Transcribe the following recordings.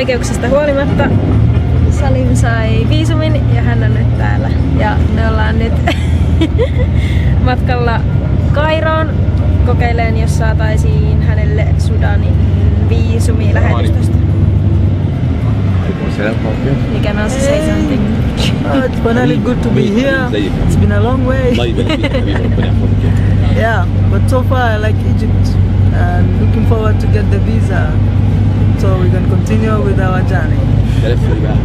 vaikeuksista huolimatta Salim sai viisumin ja hän on nyt täällä. Ja me ollaan nyt matkalla Kairoon kokeileen, jos saataisiin hänelle Sudanin viisumi lähetystöstä. You can also say something. It's finally good to be here. It's been a long way. Yeah, but so far I like Egypt and looking forward to get the visa so we can continue with our journey.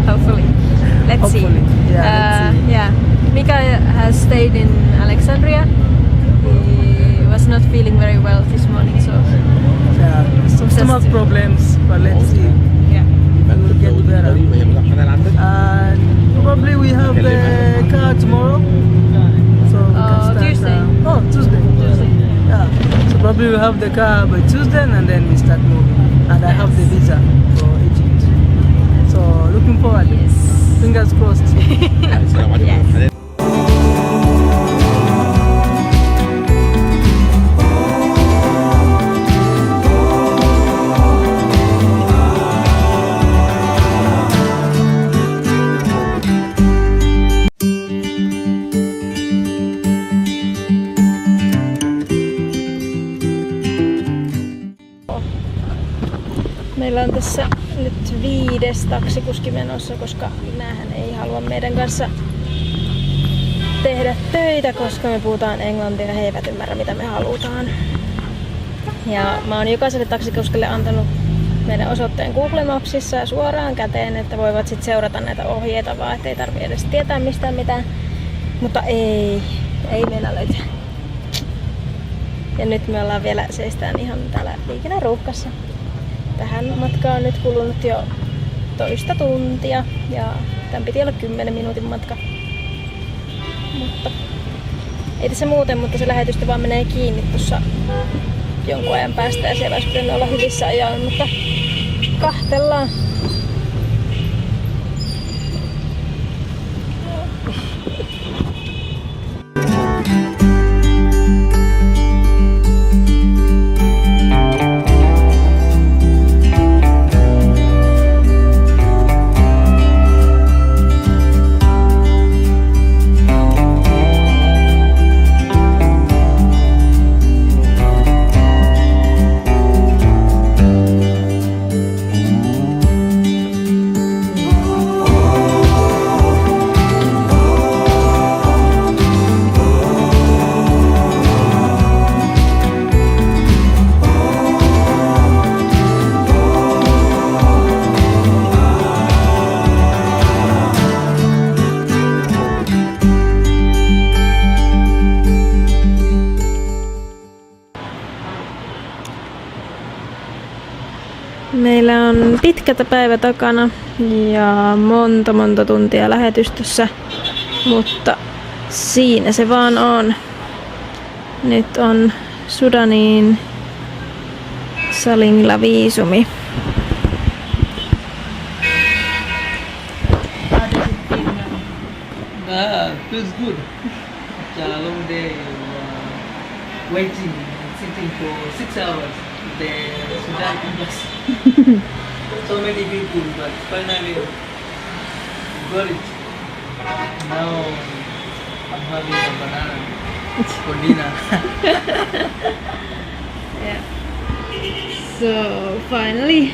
Hopefully. Let's see. Yeah, let's see. Yeah. Mika has stayed in Alexandria. He was not feeling very well this morning, so Yeah, some stomach problems, but let's see. yeah. We will get better. And probably we have the car tomorrow. So we can start. Tuesday. Tuesday. Yeah. So probably we have the car by Tuesday and then we start moving. And I have the visa for Egypt. So looking forward. Yes. Fingers crossed. Yes. Meillä on tässä nyt 5. taksikuski menossa, koska näähän ei halua meidän kanssa tehdä töitä, koska me puhutaan englantia ja he eivät ymmärrä mitä me halutaan. Ja mä oon jokaiselle taksikuskille antanut meidän osoitteen Google Mapsissa suoraan käteen, että voivat sit seurata näitä ohjeita vaan, ettei tarvi edes tietää mistään mitään. Mutta ei meillä löytä. Ja nyt me ollaan vielä seistään ihan täällä liikenneruuhkassa. Tähän matkaan on nyt kulunut jo 1 tuntia ja tämän piti olla 10 minuutin matka. Mutta ei tässä muuten, mutta se lähetystö vaan menee kiinni tuossa jonkun ajan päästä ja siellä olisi pitänyt olla hyvissä ajoin, mutta kahtellaan. Meillä on pitkä päivä takana ja monta tuntia lähetystössä, mutta siinä se vaan on. Nyt on Sudaniin Salimilla viisumi. Feels good. It's a long day waiting, sitting for 6 hours. The Sudan embassy. So many people, but finally got it. Now I'm having a banana for dinner. Yeah. So finally